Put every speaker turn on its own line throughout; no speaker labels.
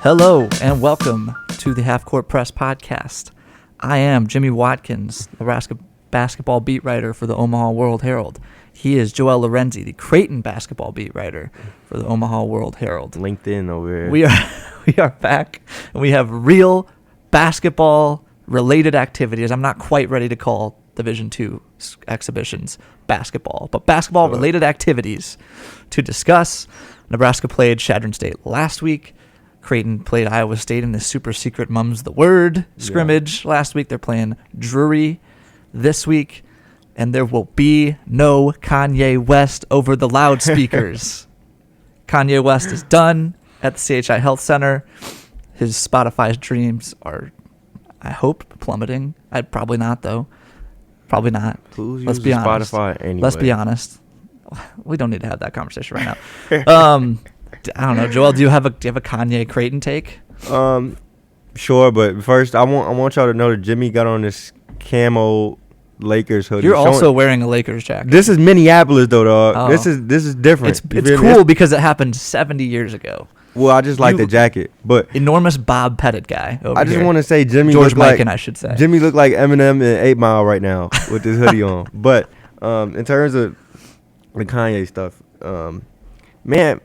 Hello and welcome to the Half Court Press podcast. I am Jimmy Watkins, Nebraska basketball beat writer for the Omaha World-Herald. He is Joel Lorenzi, the Creighton basketball beat writer for the Omaha World-Herald.
LinkedIn over here.
We are back, and we have real basketball-related activities. I'm not quite ready to call Division II exhibitions basketball, but basketball-related activities to discuss. Nebraska played Chadron State last week. Creighton played Iowa State in the super secret Mum's the Word scrimmage last week. They're playing Drury this week, and there will be no Kanye West over the loudspeakers. Kanye West is done at the CHI Health Center. His Spotify streams are, I hope, plummeting. I'd probably not, though. Probably not.
Who's
Let's
using
be honest.
Spotify anyway?
Let's be honest. We don't need to have that conversation right now. I don't know, Joel. Do you have a Kanye Creighton take?
Sure, but first I want y'all to know that Jimmy got on this camo Lakers hoodie.
You're also wearing a Lakers jacket.
This is Minneapolis though, dog.
Oh.
This is different.
It's cool because it happened 70 years ago.
Well, I just like the jacket, but
enormous Bob Pettit guy. I
just want to say Jimmy
George
looked like
Mikan, I should say.
Jimmy looked like Eminem in 8 Mile right now with this hoodie on. But in terms of the Kanye stuff, man.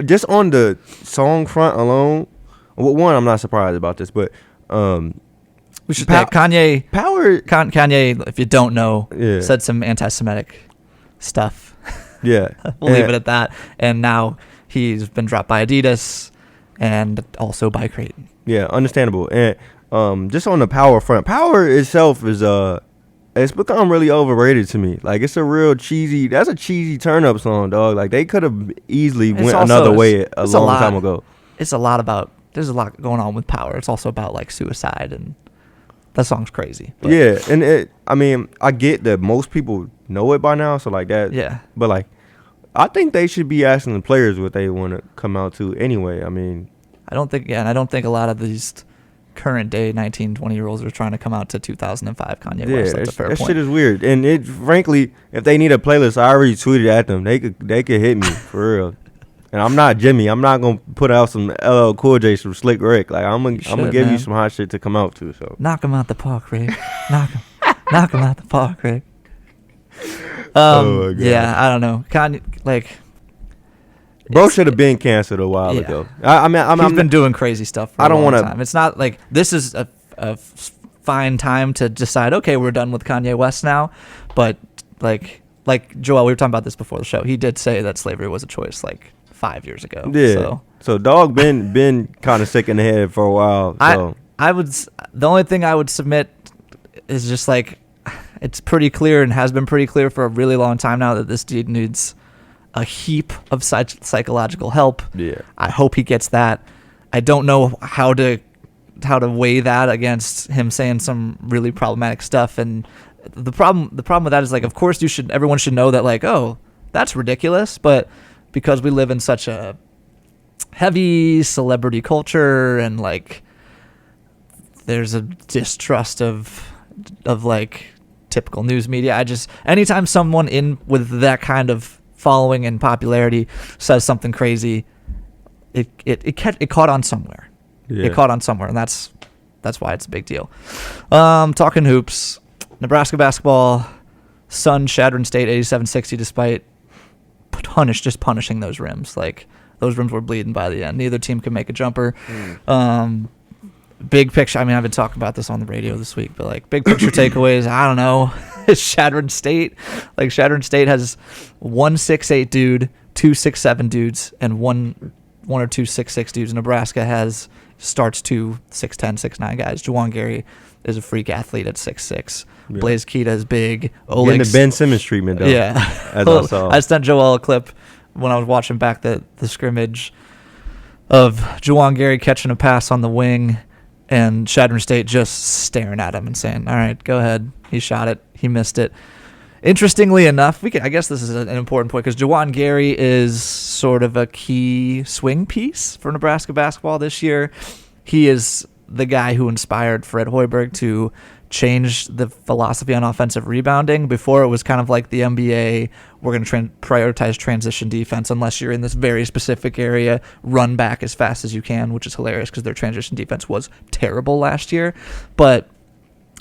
Just on the song front alone, well, one, I'm not surprised about this, but
we should Kanye. Kanye, if you don't know, said some anti-Semitic stuff.
Yeah,
we'll leave it at that. And now he's been dropped by Adidas and also by Creighton.
Yeah, understandable. And just on the Power front, Power itself is it's become really overrated to me. Like, it's a real cheesy. That's a cheesy turn up song, dog. Like, they could have easily went another way a long time ago.
It's a lot about. There's a lot going on with Power. It's also about like suicide, and that song's crazy. But.
Yeah, and I mean, I get that most people know it by now, so like that.
Yeah.
But like, I think they should be asking the players what they want to come out to anyway. I mean,
I don't think a lot of these current day 19, 20-year-olds are trying to come out to 2005 Kanye West. That's a fair point.
That shit is weird. And frankly, if they need a playlist, I already tweeted at them. They could hit me for real. And I'm not Jimmy. I'm not gonna put out some LL Cool J, some Slick Rick. Like I'm gonna give you some hot shit to come out to. So
knock him out the park, Rick. knock him out the park, Rick. Yeah, I don't know. Kanye, like.
Bro should have been canceled a while ago.
He's been doing crazy stuff for a long time. It's not like this is a fine time to decide, okay, we're done with Kanye West now. But like Joel, we were talking about this before the show. He did say that slavery was a choice like 5 years ago.
Yeah. So dog been kind of sick in the head for a while. So
the only thing I would submit is just like it's pretty clear and has been pretty clear for a really long time now that this dude needs a heap of psychological help.
Yeah,
I hope he gets that. I don't know how to weigh that against him saying some really problematic stuff. And the problem with that is like, of course, everyone should know that like, oh, that's ridiculous. But because we live in such a heavy celebrity culture and like, there's a distrust of like typical news media. Anytime someone in with that kind of following and popularity says something crazy, it caught on somewhere.
Yeah.
It caught on somewhere, and that's why it's a big deal. Talking hoops, Nebraska basketball, Chadron State 87-60 despite punishing those rims. Like those rims were bleeding by the end. Neither team could make a jumper. Big picture. I mean, I've been talking about this on the radio this week, but like big picture takeaways. I don't know. Chadron State. Like Chadron State has 1 6'8" dude, 2 6'7" dudes, and one or two 6'6" dudes. Nebraska starts 2 6'10", 6'9" guys. Juwan Gary is a freak athlete at 6'6". Yeah. Blaze Keita is big.
Getting the Ben Simmons treatment though.
Yeah.
As I saw.
I sent Joel a clip when I was watching back the scrimmage of Juwan Gary catching a pass on the wing and Chadron State just staring at him and saying, all right, go ahead. He shot it. He missed it. Interestingly enough, I guess this is an important point because Juwan Gary is sort of a key swing piece for Nebraska basketball this year. He is the guy who inspired Fred Hoiberg to changed the philosophy on offensive rebounding. Before, it was kind of like the NBA, we're going to prioritize transition defense unless you're in this very specific area, run back as fast as you can, which is hilarious because their transition defense was terrible last year. But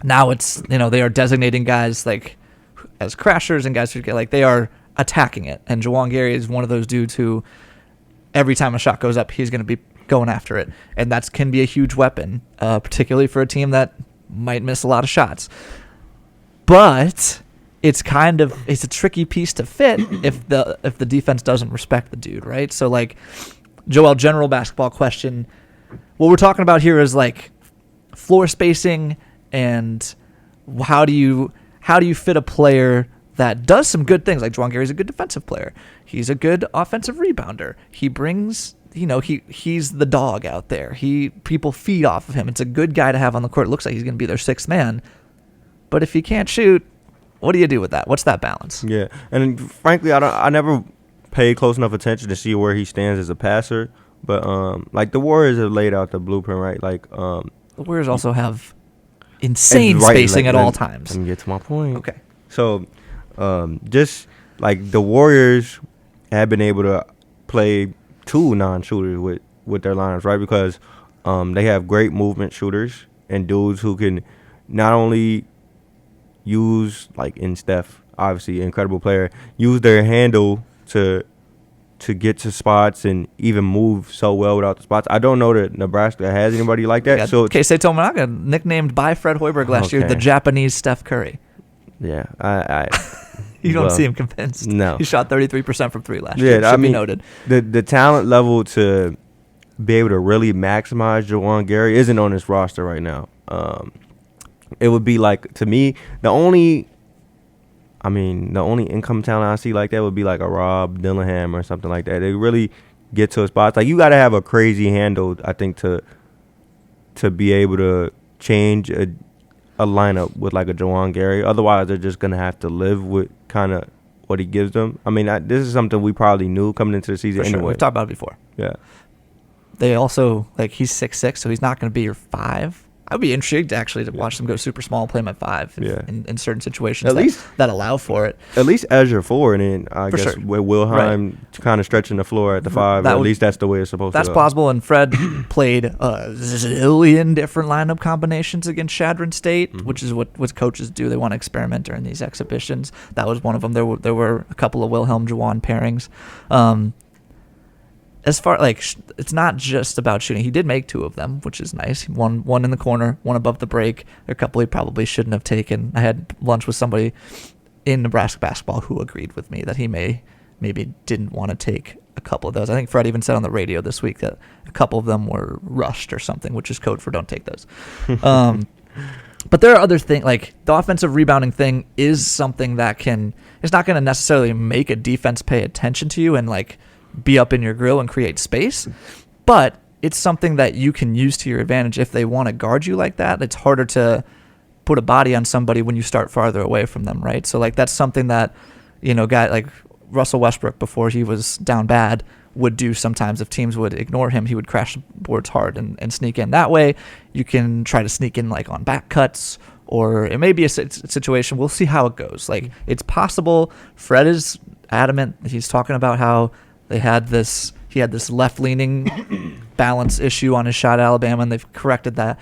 now it's, they are designating guys like as crashers and guys who get like, they are attacking it. And Juwan Gary is one of those dudes who every time a shot goes up, he's going to be going after it. And that can be a huge weapon, particularly for a team that might miss a lot of shots. But it's a tricky piece to fit if the defense doesn't respect the dude, right? So like, Joel, general basketball question. What we're talking about here is like floor spacing and how do you fit a player that does some good things. Like Juwan Gary's a good defensive player. He's a good offensive rebounder. He brings, he's the dog out there. People feed off of him. It's a good guy to have on the court. It looks like he's going to be their sixth man. But if he can't shoot, what do you do with that? What's that balance?
Yeah, and frankly, I never paid close enough attention to see where he stands as a passer. But like the Warriors have laid out the blueprint, right? Like
the Warriors also have insane spacing at all times.
Let me get to my point.
Okay.
So just like the Warriors have been able to play two non-shooters with their lineups, right? Because they have great movement shooters and dudes who can not only use, like in Steph, obviously incredible player, use their handle to get to spots and even move so well without the spots. I don't know that Nebraska has anybody like that.
Yeah,
so
Keisei Tominaga, nicknamed by Fred Hoiberg last year the Japanese Steph Curry.
Yeah, I
you don't seem convinced.
No.
He shot 33% from three last year. Should be noted.
The talent level to be able to really maximize Juwan Gary isn't on this roster right now. It would be like, to me, the only income talent I see like that would be like a Rob Dillingham or something like that. They really get to a spot. Like, you got to have a crazy handle, I think, to be able to change a lineup with like a Juwan Gary. Otherwise, they're just going to have to live with kind of what he gives them. I mean, this is something we probably knew coming into the season anyway.
We've talked about it before.
Yeah.
They also, like, he's 6'6", so he's not going to be your 5. I'd be intrigued actually to watch them go super small and play him at 5 in certain situations that allow for it.
At least as your 4, and then I guess with Wilhelm kind of stretching the floor at the 5. At least that's the way it's supposed to go.
That's plausible, and Fred played a zillion different lineup combinations against Chadron State, which is what coaches do. They want to experiment during these exhibitions. That was one of them. There were a couple of Wilhelm Juwan pairings. As far it's not just about shooting. He did make 2 of them, which is nice. One in the corner, one above the break. There are a couple he probably shouldn't have taken. I had lunch with somebody in Nebraska basketball who agreed with me that he maybe didn't want to take a couple of those. I think Fred even said on the radio this week that a couple of them were rushed or something, which is code for don't take those. But there are other things, like the offensive rebounding thing is something that it's not going to necessarily make a defense pay attention to you and like be up in your grill and create space, but it's something that you can use to your advantage if they want to guard you like that. It's harder to put a body on somebody when you start farther away from them, right? So like that's something that, guy like Russell Westbrook before he was down bad would do sometimes. If teams would ignore him, he would crash the boards hard and sneak in. That way you can try to sneak in like on back cuts, or it may be a situation. We'll see how it goes. Like, it's possible. Fred is adamant. He's talking about how he had this left-leaning balance issue on his shot at Alabama, and they've corrected that.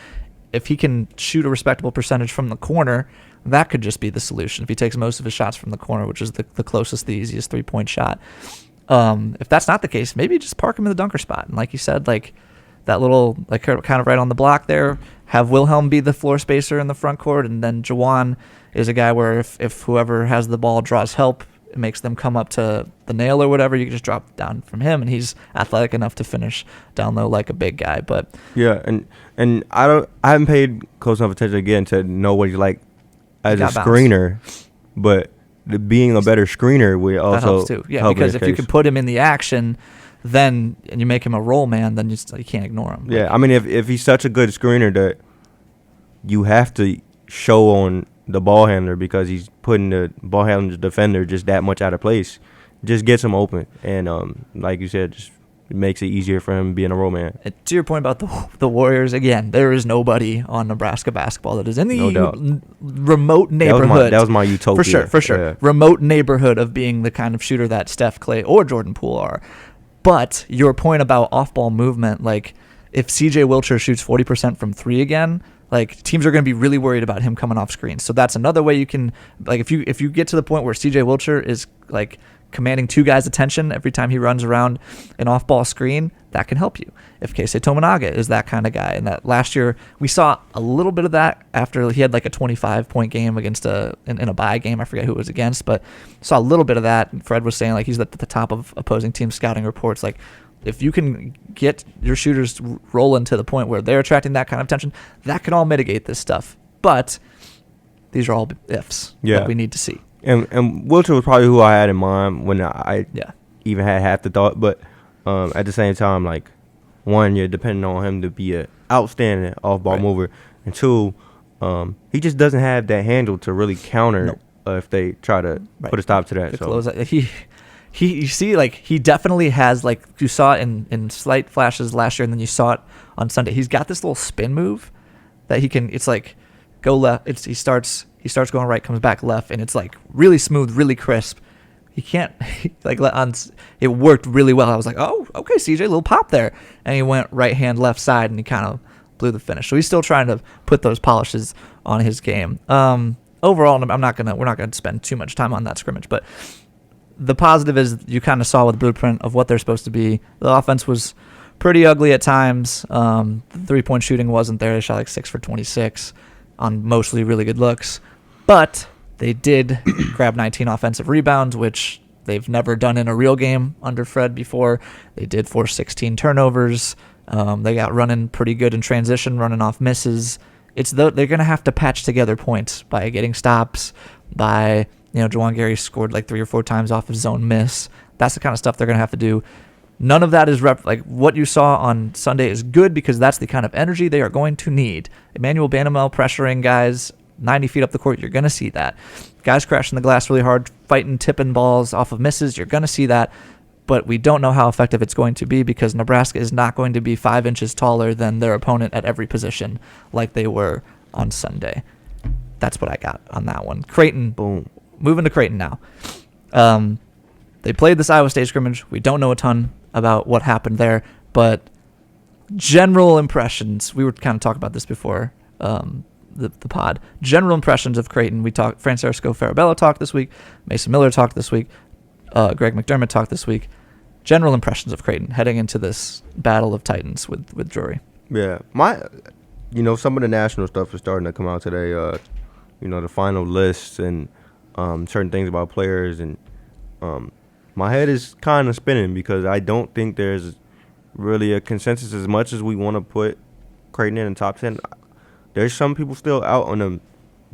If he can shoot a respectable percentage from the corner, that could just be the solution. If he takes most of his shots from the corner, which is the closest, the easiest three-point shot. If that's not the case, maybe just park him in the dunker spot. And like you said, like that little, like kind of right on the block there, have Wilhelm be the floor spacer in the front court, and then Juwan is a guy where if whoever has the ball draws help, it makes them come up to the nail or whatever, you can just drop down from him, and he's athletic enough to finish down low like a big guy. But
yeah, and I haven't paid close enough attention again to know what he's like as a screener, but being a better screener will also
that helps too. Yeah, because if you can put him in the action, then and you make him a roll man, then you can't ignore him.
Yeah, I mean if he's such a good screener that you have to show on the ball handler because he's putting the ball handler's defender just that much out of place, just gets him open. And like you said, just it makes it easier for him being a role man.
To your point about the Warriors, again, there is nobody on Nebraska basketball that is in the remote neighborhood.
That was my utopia.
For sure. Yeah. Remote neighborhood of being the kind of shooter that Steph, Clay, or Jordan Poole are. But your point about off-ball movement, like if C.J. Wilcher shoots 40% from three again, like teams are going to be really worried about him coming off screens. So that's another way you can, like, if you get to the point where C.J. Wilcher is like commanding two guys' attention every time he runs around an off-ball screen, that can help you. If Keisei Tominaga is that kind of guy, and that last year we saw a little bit of that after he had like a 25-point game against in a bye game. I forget who it was against, but saw a little bit of that. Fred was saying like he's at the top of opposing team scouting reports. Like if you can get your shooters rolling to the point where they're attracting that kind of attention, that can all mitigate this stuff. But these are all ifs that we need to see.
And Wilcher was probably who I had in mind when I even had half the thought. But at the same time, like, one, you're depending on him to be an outstanding off-ball mover. And two, he just doesn't have that handle to really counter if they try to put a stop to that.
Close, you see, like, he definitely has, like, you saw it in slight flashes last year, and then you saw it on Sunday. He's got this little spin move that he can, it's like, go left. He starts going right, comes back left, and it's like really smooth, really crisp. He can't like it worked really well. I was like, oh, okay, CJ, little pop there, and he went right hand, left side, and he kind of blew the finish. So he's still trying to put those polishes on his game. Overall, we're not gonna spend too much time on that scrimmage, but the positive is you kind of saw with the blueprint of what they're supposed to be. The offense was pretty ugly at times. The 3-point shooting wasn't there. They shot like 6 for 26 on mostly really good looks. But they did grab 19 offensive rebounds, which they've never done in a real game under Fred before. They did force 16 turnovers. They got running pretty good in transition, running off misses. They're going to have to patch together points by getting stops, by, Juwan Gary scored like 3 or 4 times off of zone miss. That's the kind of stuff they're going to have to do. None of that is like what you saw on Sunday is good because that's the kind of energy they are going to need. Emmanuel Banamel pressuring guys 90 feet up the court, you're going to see that. Guys crashing the glass really hard, fighting, tipping balls off of misses, you're going to see that. But we don't know how effective it's going to be because Nebraska is not going to be 5 inches taller than their opponent at every position like they were on Sunday. That's what I got on that one. Creighton, boom. Moving to Creighton now. They played this Iowa State scrimmage. We don't know a ton about what happened there, but general impressions, we were kind of talking about this before the pod. General impressions of Creighton. We talked. Francisco Farabello talked this week. Mason Miller talked this week. Greg McDermott talked this week. General impressions of Creighton heading into this battle of Titans with Drury.
Yeah, some of the national stuff is starting to come out today. The final lists and certain things about players, and my head is kind of spinning because I don't think there's really a consensus as much as we want to put Creighton in the top 10. There's some people still out on them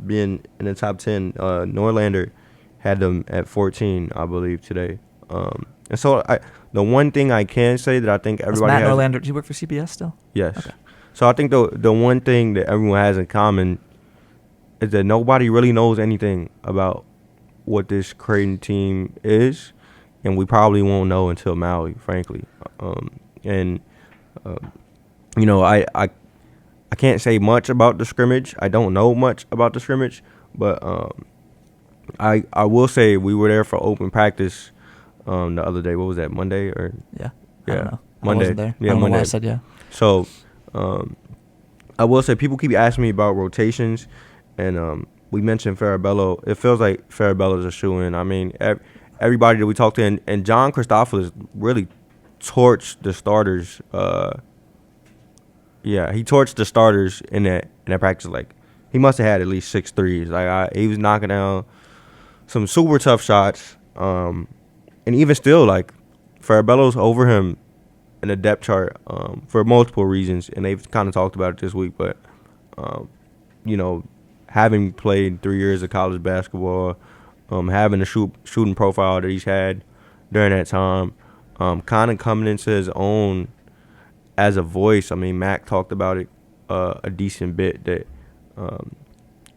being in the top 10. Norlander had them at 14, I believe, today. And so the one thing I can say that I think everybody
Matt
has...
Norlander, do you work for CBS still?
Yes.
Okay.
So I think the one thing that everyone has in common is that nobody really knows anything about what this Creighton team is, and we probably won't know until Maui, frankly. I can't say much about the scrimmage. I don't know much about the scrimmage, but I will say we were there for open practice the other day. What was that, Monday or?
Yeah. I don't know.
Monday.
I wasn't there.
Yeah,
I don't
Monday.
know why I said yeah.
So I will say people keep asking me about rotations, and we mentioned Farabello. It feels like Farabello's a shoo-in. I mean, everybody that we talked to, and John Christophilus really torched the starters. He torched the starters in that practice. Like, he must have had at least 6 threes. Like, he was knocking down some super tough shots. And even still, like, Farabello's over him in the depth chart for multiple reasons, and they've kind of talked about it this week. But, having played 3 years of college basketball, having the shooting profile that he's had during that time, kind of coming into his own as a voice. I mean, Mac talked about it a decent bit, that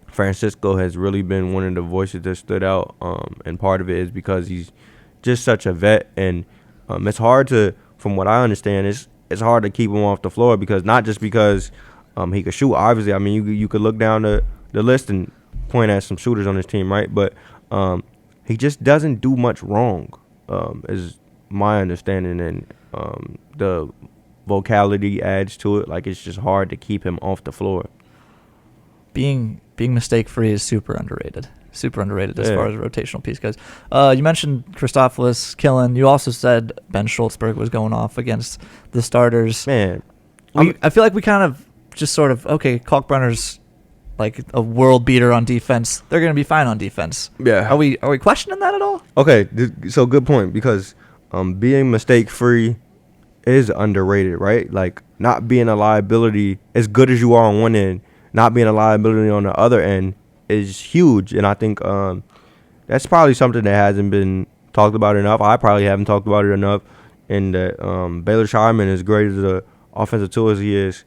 Francisco has really been one of the voices that stood out, and part of it is because he's just such a vet, and it's hard to from what I understand, it's hard to keep him off the floor because not just because he could shoot. Obviously, I mean you could look down the list and point at some shooters on his team, right? But he just doesn't do much wrong, is my understanding, and the vocality adds to it. Like, it's just hard to keep him off the floor.
Being mistake free is super underrated. Super underrated as far as a rotational piece goes. You mentioned Christophilus killing. You also said Ben Schultzberg was going off against the starters.
Man,
I feel like we kind of just sort of, okay, Kalkbrenner's like a world beater on defense. They're going to be fine on defense.
Yeah.
Are we questioning that at all?
Okay, so good point, because being mistake free is underrated, right? Like, not being a liability, as good as you are on one end, not being a liability on the other end is huge. And I think that's probably something that hasn't been talked about enough. I probably haven't talked about it enough. And that Baylor Shireman, as great as an offensive tool as he is,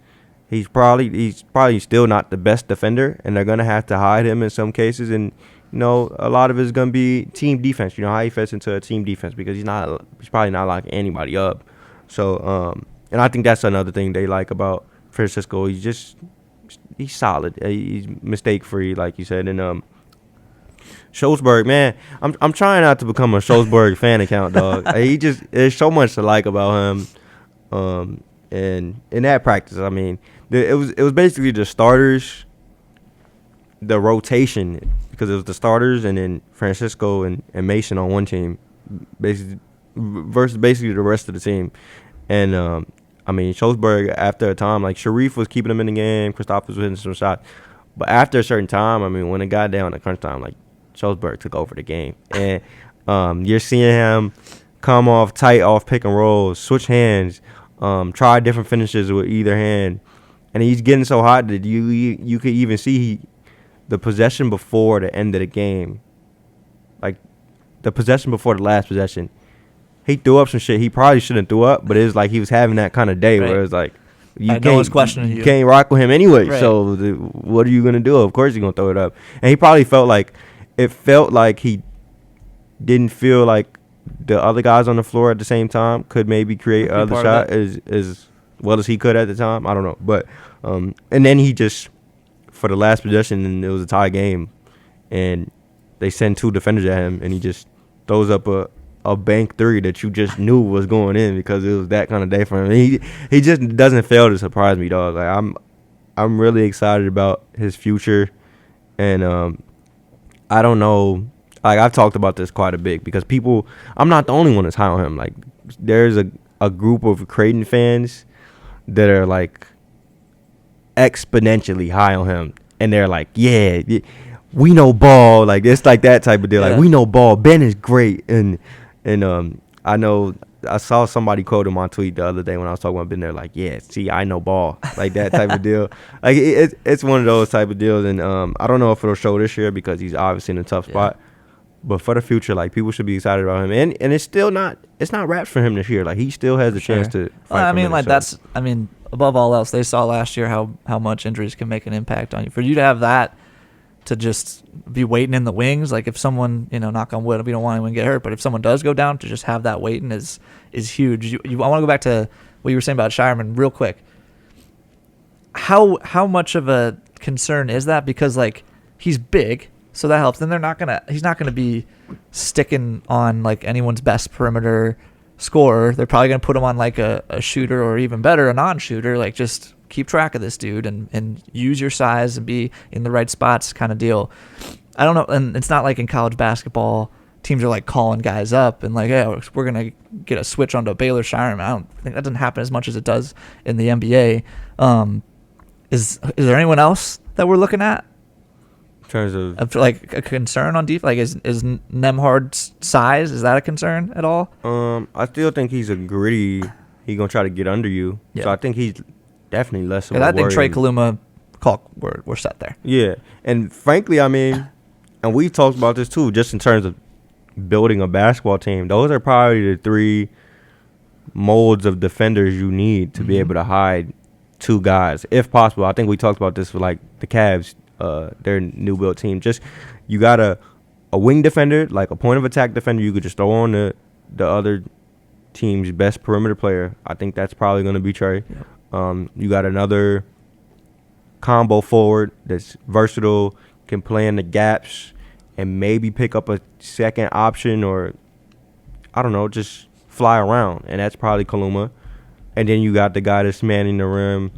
he's probably still not the best defender, and they're gonna have to hide him in some cases. And a lot of it is gonna be team defense. You know how he fits into a team defense, because he's probably not locking anybody up. So and I think that's another thing they like about Francisco. He's solid. He's mistake free, like you said. And Schultzberg, man, I'm trying not to become a Schultzberg fan account, dog. There's so much to like about him. And in that practice, I mean, it was basically the starters, the rotation, because it was the starters and then Francisco and Mason on one team, basically versus basically the rest of the team. And I mean, Schultzberg, after a time, like, Sharif was keeping him in the game, Christophilus was hitting some shots, but after a certain time, I mean, when it got down to crunch time, like, Schultzberg took over the game. And you're seeing him come off tight off pick and rolls, switch hands, try different finishes with either hand, and he's getting so hot that you could even see the possession before the end of the game, like the possession before the last possession, he threw up some shit he probably shouldn't threw up, but it's like he was having that kind of day where it's like you can't rock with him anyway. Right. So what are you gonna do? Of course you're gonna throw it up, and he probably felt like he didn't feel like the other guys on the floor at the same time could maybe create other shot as well as he could at the time. I don't know. But and then he just, for the last possession, and it was a tie game, and they send two defenders at him, and he just throws up a bank three that you just knew was going in because it was that kind of day for him. He just doesn't fail to surprise me, dog. Like, I'm really excited about his future, and I don't know. Like, I've talked about this quite a bit because I'm not the only one that's high on him. Like, there's a group of Creighton fans that are, like, exponentially high on him. And they're like, yeah, we know ball. Like, it's like that type of deal. Yeah. Like, we know ball. Ben is great. And I know I saw somebody quote him on tweet the other day when I was talking about Ben. They're like, yeah, see, I know ball. Like, that type of deal. Like, it's one of those type of deals. And I don't know if it'll show this year because he's obviously in a tough spot. But for the future, like, people should be excited about him, and it's not wraps for him this year. Like, he still has a chance to fight.
Above all else, they saw last year how much injuries can make an impact on you. For you to have that, to just be waiting in the wings, like, if someone, knock on wood, we don't want anyone to get hurt, but if someone does go down, to just have that waiting is huge. I want to go back to what you were saying about Shireman real quick. How much of a concern is that? Because, like, he's big. So that helps. Then he's not gonna be sticking on, like, anyone's best perimeter scorer. They're probably gonna put him on, like, a shooter, or even better, a non-shooter. Like, just keep track of this dude and use your size and be in the right spots, kind of deal. I don't know, and it's not like in college basketball teams are, like, calling guys up and, like, hey, we're gonna get a switch onto a Baylor Shireman. I don't think that doesn't happen as much as it does in the NBA. Is there anyone else that we're looking at?
Terms of
like a concern on defense? Like, is Nembhard's size, is that a concern at all?
I still think he's a gritty. He's gonna try to get under you. Yeah. So I think he's definitely less of a worry.
I think Trey Kaluma, we're set there.
Yeah, and frankly, I mean, and we've talked about this too, just in terms of building a basketball team. Those are probably the three molds of defenders you need to be able to hide two guys, if possible. I think we talked about this for, like, the Cavs. Their new build team. Just, you got a wing defender, like a point of attack defender. You could just throw on the other team's best perimeter player. I think that's probably going to be Trey.
Yep.
You got another combo forward that's versatile, can play in the gaps, and maybe pick up a second option or, I don't know, just fly around. And that's probably Kaluma. And then you got the guy that's manning the rim,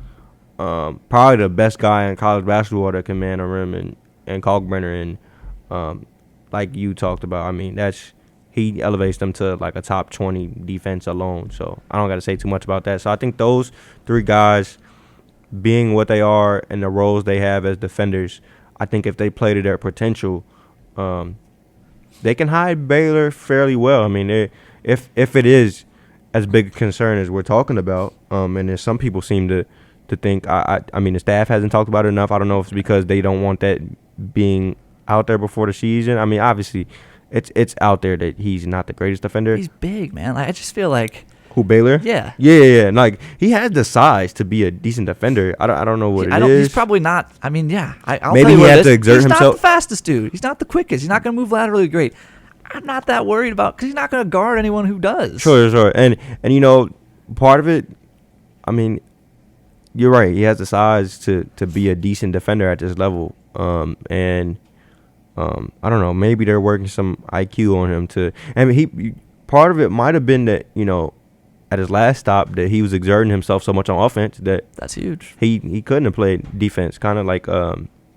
probably the best guy in college basketball that can man the rim, and Kalkbrenner. And like you talked about, I mean, he elevates them to like a top 20 defense alone. So I don't got to say too much about that. So I think those three guys, being what they are and the roles they have as defenders, I think if they play to their potential, they can hide Baylor fairly well. I mean, if it is as big a concern as we're talking about, and as some people seem to think, I mean, the staff hasn't talked about it enough. I don't know if it's because they don't want that being out there before the season. I mean, obviously, it's out there that he's not the greatest defender.
He's big, man. Like, I just feel like
who, Baylor?
Yeah.
Yeah. Like, he has the size to be a decent defender. I don't know what it is.
He's probably not. I mean, yeah. I'll
Maybe
tell you
he
what
has
it
to
is.
exert
He's
himself.
not the fastest dude. He's not the quickest. He's not going to move laterally great. I'm not that worried about because he's not going to guard anyone who does.
Sure. And you know, part of it, I mean, you're right. He has the size to be a decent defender at this level. And I don't know. Maybe they're working some IQ on him to. I mean, part of it might have been that, you know, at his last stop that he was exerting himself so much on offense
that's huge.
He couldn't have played defense, kind of like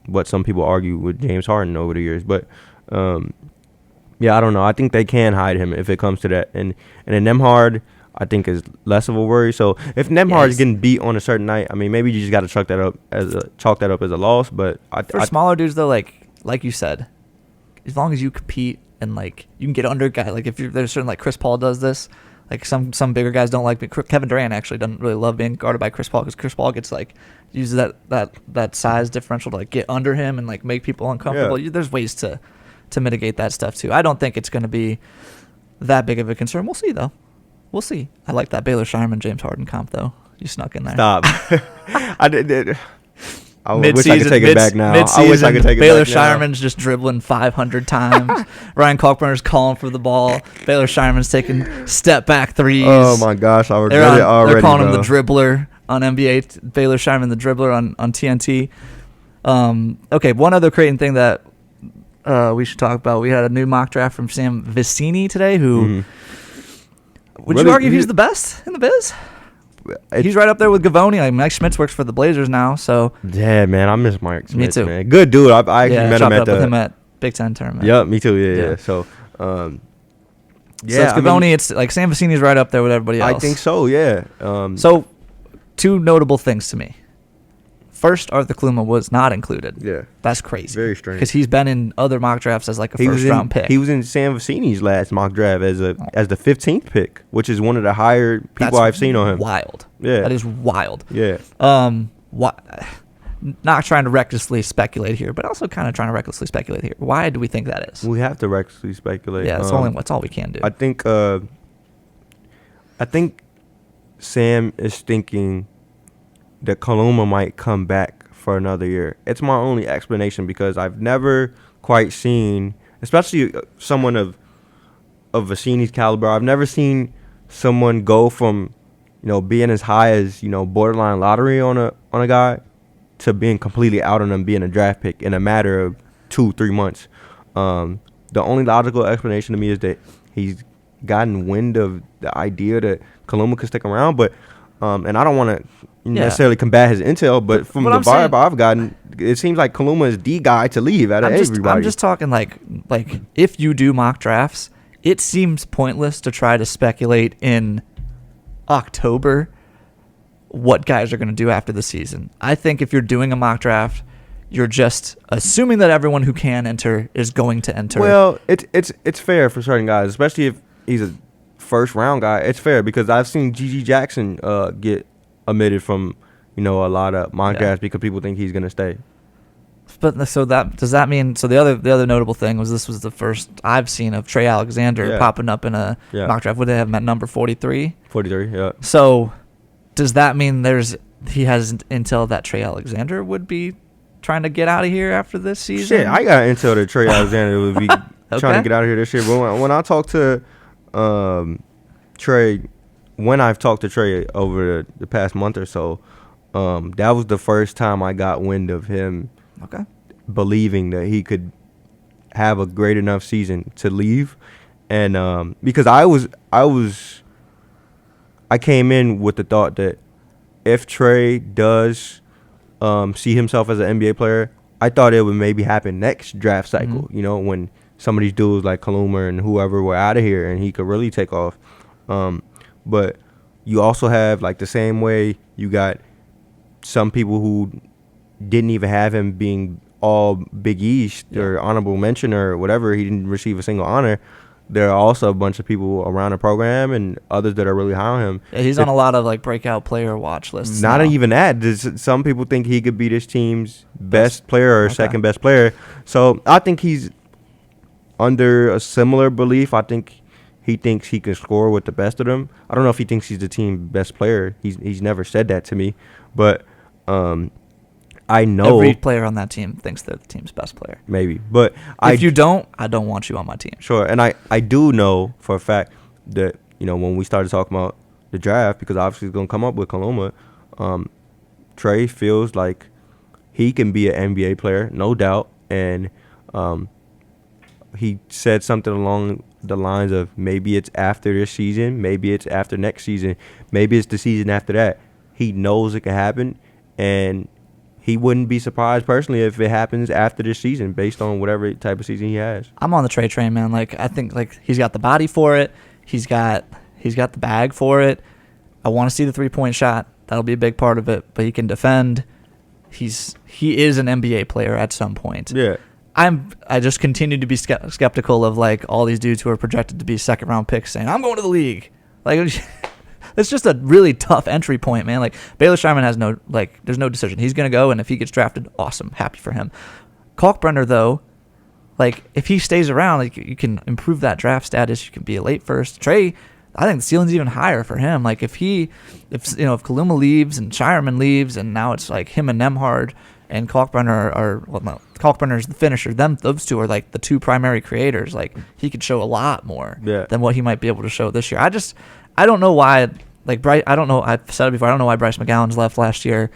what some people argue with James Harden over the years. But yeah, I don't know. I think they can hide him if it comes to that. And then Nembhard, I think, is less of a worry. So if Nembhard is getting beat on a certain night, I mean, maybe you just got to chalk that up as a loss. But
for smaller dudes though, like you said, as long as you compete and like you can get under a guy, like if there's certain, like Chris Paul does this. Like some bigger guys don't like. Kevin Durant actually doesn't really love being guarded by Chris Paul because Chris Paul gets like uses that size differential to like get under him and like make people uncomfortable.
Yeah.
There's ways to mitigate that stuff too. I don't think it's going to be that big of a concern. We'll see though. We'll see. I like that Baylor Shireman James Harden comp though. You snuck in there.
Stop. I did. I wish I could take it back now. I wish I could take it
Baylor
back now.
Shireman's just dribbling 500 times. Ryan Kalkbrenner's calling for the ball. Baylor Shireman's taking step back threes.
Oh my gosh, I regret it already.
They're calling him the dribbler on NBA. Baylor Shireman the dribbler on TNT. Okay, one other Creighton thing that we should talk about. We had a new mock draft from Sam Vicini today. Who would you argue he's the best in the biz? He's right up there with Gavoni. Like Mike Schmitz works for the Blazers now, so
yeah, man, I miss Mike Schmitz.
Me too.
Man. Good dude. I actually met him at
with him at Big Ten tournament.
Yep, me too. Yeah. So,
so it's Gavoni. It's like Sam Vicini's right up there with everybody else.
I think so. Yeah.
So, two notable things to me. First, Arthur Kaluma was not included.
Yeah.
That's crazy.
Very strange.
Because he's been in other mock drafts as like a first-round pick.
He was in Sam Vicini's last mock draft as the 15th pick, which is one of the higher people I've seen on him.
Wild.
Yeah.
That is wild.
Yeah.
Not trying to recklessly speculate here, but also kind of trying to recklessly speculate here. Why do we think that is?
We have to recklessly speculate.
Yeah, that's all we can do.
I think Sam is thinking that Kaluma might come back for another year. It's my only explanation because I've never quite seen, especially someone of Vicini's caliber, I've never seen someone go from, being as high as, borderline lottery on a guy to being completely out on him being a draft pick in a matter of 2-3 months. The only logical explanation to me is that he's gotten wind of the idea that Kaluma could stick around, but and I don't want to necessarily combat his intel, but from the vibe I've gotten, it seems like Kaluma is the guy to leave out of everybody.
I'm just talking like if you do mock drafts, it seems pointless to try to speculate in October what guys are going to do after the season. I think if you're doing a mock draft, you're just assuming that everyone who can enter is going to enter.
Well, it's fair for certain guys, especially if he's a first round guy. It's fair because I've seen GG Jackson get omitted from a lot of mock drafts because people think he's gonna stay.
But so does that mean? So the other notable thing was this was the first I've seen of Trey Alexander popping up in a mock draft. Would they have him at number 43?
43, yeah.
So does that mean he has intel that Trey Alexander would be trying to get out of here after this season?
Shit, I got intel that Trey Alexander would be trying to get out of here this year. But when I talked to Trey, when I've talked to Trey over the past month or so, that was the first time I got wind of him believing that he could have a great enough season to leave. And because I came in with the thought that if Trey does see himself as an NBA player, I thought it would maybe happen next draft cycle, you know, when some of these dudes like Kaluma and whoever were out of here and he could really take off. But you also have, like, the same way you got some people who didn't even have him being all Big East or honorable mention or whatever. He didn't receive a single honor. There are also a bunch of people around the program and others that are really high on him.
Yeah, he's on a lot of, like, breakout player watch lists.
Not
now.
even that. Some people think he could be this team's best player or second best player. So I think he's under a similar belief. I think he thinks he can score with the best of them. I don't know if he thinks he's the team's best player. He's never said that to me. But I know
every player on that team thinks they're the team's best player.
Maybe. But
if you don't, I don't want you on my team.
Sure. And I do know for a fact that, you know, when we started talking about the draft, because obviously it's going to come up with Kaluma, Trey feels like he can be an NBA player, no doubt. And he said something along the lines of maybe it's after this season, maybe it's after next season, maybe it's the season after that. He knows it can happen, and he wouldn't be surprised personally if it happens after this season based on whatever type of season he has.
I'm on the Trey train, man. Like, I think, like, he's got the body for it. He's got the bag for it. I want to see the 3-point shot. That'll be a big part of it, but he can defend. He is an NBA player at some point.
Yeah.
I just continue to be skeptical of, like, all these dudes who are projected to be second-round picks saying, I'm going to the league. Like, it's just a really tough entry point, man. Like, Baylor Schreiman has no, like, there's no decision. He's going to go, and if he gets drafted, awesome. Happy for him. Kalkbrenner, though, like, if he stays around, like, you can improve that draft status. You can be a late first. Trey, I think the ceiling's even higher for him. Like, if Kaluma leaves and Shireman leaves, and now it's, like, him and Nemhard and Kalkbrenner Kalkbrenner's the finisher. Those two are, like, the two primary creators. Like, he could show a lot more than what he might be able to show this year. I don't know why, like, Bryce. I don't know. I've said it before. I don't know why Bryce McGowan's left last year.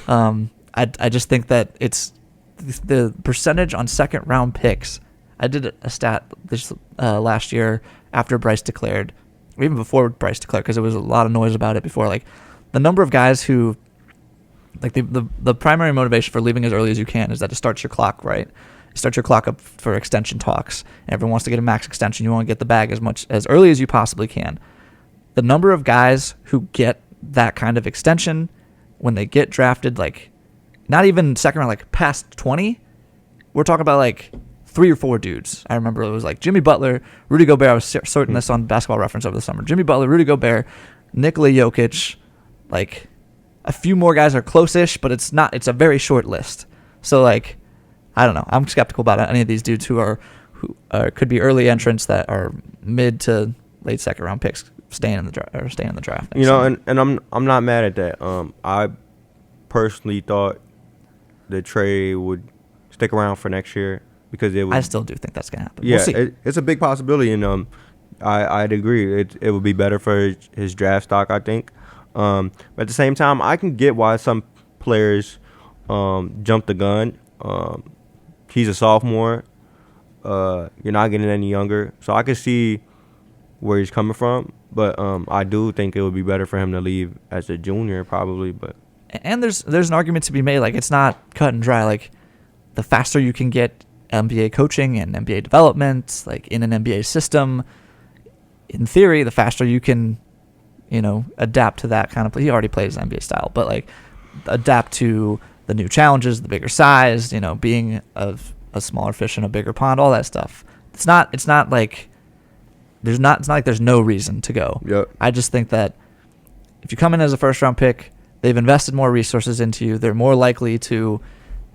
I just think that it's the percentage on second round picks. I did a stat this last year after Bryce declared, or even before Bryce declared, because there was a lot of noise about it before. Like, the number of guys who, like, the primary motivation for leaving as early as you can is that it starts your clock, right? It starts your clock up for extension talks. Everyone wants to get a max extension. You want to get the bag as early as you possibly can. The number of guys who get that kind of extension when they get drafted, like, not even second round, like, past 20, we're talking about, like, 3 or 4 dudes. I remember it was, like, Jimmy Butler, Rudy Gobert. I was sorting this on Basketball Reference over the summer. Jimmy Butler, Rudy Gobert, Nikola Jokic, like, a few more guys are close-ish, but it's a very short list. So, like, I don't know. I'm skeptical about any of these dudes who could be early entrants that are mid to late second round picks staying in the draft.
You know, and I'm not mad at that. I personally thought that Trey would stick around for next year because it would.
I still do think that's gonna happen.
Yeah,
we'll see.
It's a big possibility, and I'd agree. It would be better for his draft stock, I think. But at the same time, I can get why some players jump the gun. He's a sophomore. You're not getting any younger, so I can see where he's coming from. But I do think it would be better for him to leave as a junior, probably. But
there's an argument to be made. Like, it's not cut and dry. Like, the faster you can get NBA coaching and NBA development, like, in an NBA system, in theory, the faster you can, adapt to that kind of play. He already plays NBA style, but, like, adapt to the new challenges, the bigger size, being a smaller fish in a bigger pond, all that stuff. It's not like there's no reason to go.
Yep.
I just think that if you come in as a first round pick, they've invested more resources into you. They're more likely to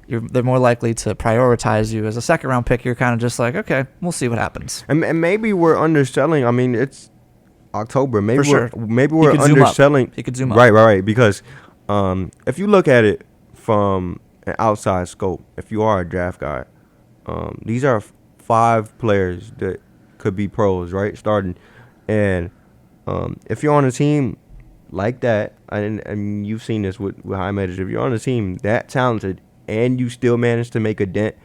prioritize you. As a second round pick, you're kind of just like, okay, we'll see what happens.
And maybe we're underselling. I mean, it's October. Maybe
For sure.
we're underselling.
He could zoom up.
Right. Because if you look at it from an outside scope, if you are a draft guy, these are 5 players that could be pros, right? Starting, and if you're on a team like that, and you've seen this with high majors, if you're on a team that talented and you still manage to make a dent,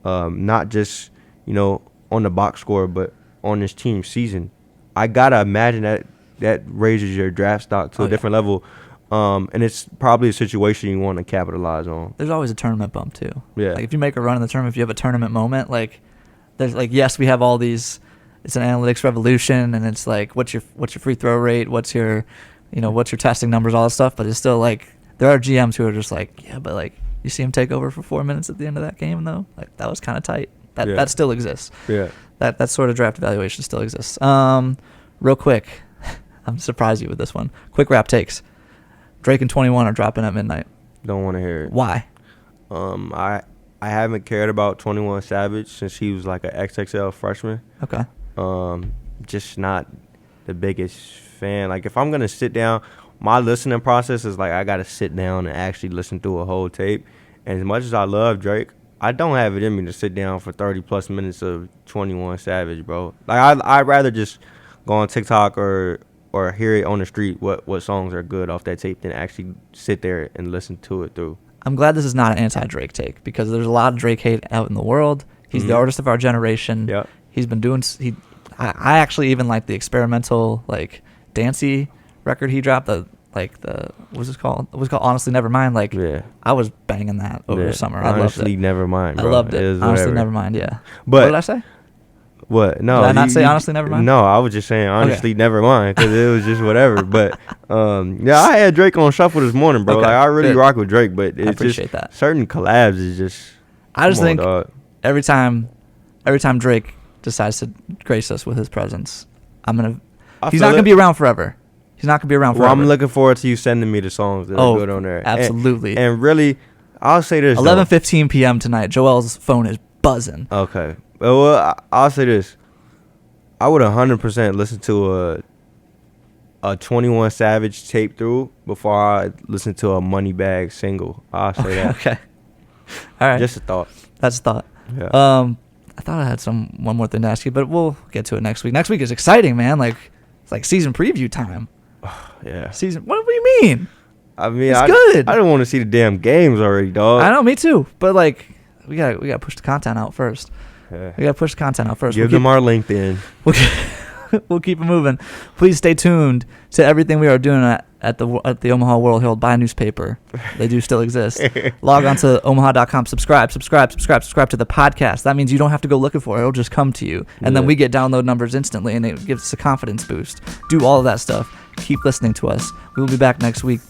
not just, on the box score, but on this team season, I gotta imagine that raises your draft stock to a different level. And it's probably a situation you want to capitalize on.
There's always a tournament bump too.
Yeah.
Like if you make a run in the tournament, if you have a tournament moment, like there's like, yes, we have all these. It's an analytics revolution, and it's like, what's your free throw rate? What's your testing numbers? All that stuff. But it's still like there are GMs who are just like, yeah, but like you see him take over for 4 minutes at the end of that game though. Like that was kind of tight. That still exists.
Yeah.
That sort of draft evaluation still exists. Real quick, I'm surprised you with this one. Quick wrap takes. Drake and 21 are dropping at midnight.
Don't want to hear it.
Why?
I haven't cared about 21 Savage since he was like an XXL freshman.
Okay.
Just not the biggest fan. Like if I'm gonna sit down, my listening process is like I gotta sit down and actually listen through a whole tape. And as much as I love Drake, I don't have it in me to sit down for 30 plus minutes of 21 Savage, bro. Like I'd rather just go on TikTok or hear it on the street what songs are good off that tape than actually sit there and listen to it through.
I'm glad this is not an anti-Drake take because there's a lot of Drake hate out in the world. He's the artist of our generation.
Yeah.
He's been doing I actually even like the experimental like dancey record he dropped, what's it called? It was called Honestly Nevermind. Like I was banging that over the summer. I loved it.
Honestly Nevermind, bro.
I loved it. Honestly Nevermind, yeah.
But
what did I say?
What? No.
Did I not say Honestly Nevermind?
No, I was just saying Honestly Nevermind because it was just whatever. But I had Drake on shuffle this morning, bro.
Okay,
like I really rock with Drake, but it's
I appreciate
just
that.
Certain collabs is just.
I just think
dog.
every time Drake decides to grace us with his presence, he's not gonna be around forever. He's not gonna be around forever.
Well, I'm looking forward to you sending me the songs that are good on there.
Absolutely.
And really, I'll say this.
11:15 p.m. tonight. Joel's phone is buzzing.
Okay. Well, I'll say this. I would 100% listen to a 21 Savage tape through before I listen to a Moneybag single. I'll say that.
Okay. All right.
Just a thought.
That's a thought.
Yeah.
I thought I had one more thing to ask you, but we'll get to it next week. Next week is exciting, man. Like it's like season preview time.
Yeah.
What do you mean?
I mean,
it's good.
I don't want to see the damn games already, dog.
I know, me too. But like, we gotta push the content out first.
Yeah.
We gotta push the content out first.
Give them our LinkedIn.
We'll keep it moving. Please stay tuned to everything we are doing at the Omaha World-Herald. Buy a newspaper. They do still exist. Log on to omaha.com. Subscribe to the podcast. That means you don't have to go looking for it. It'll just come to you. And then we get download numbers instantly, and it gives us a confidence boost. Do all of that stuff. Keep listening to us. We will be back next week.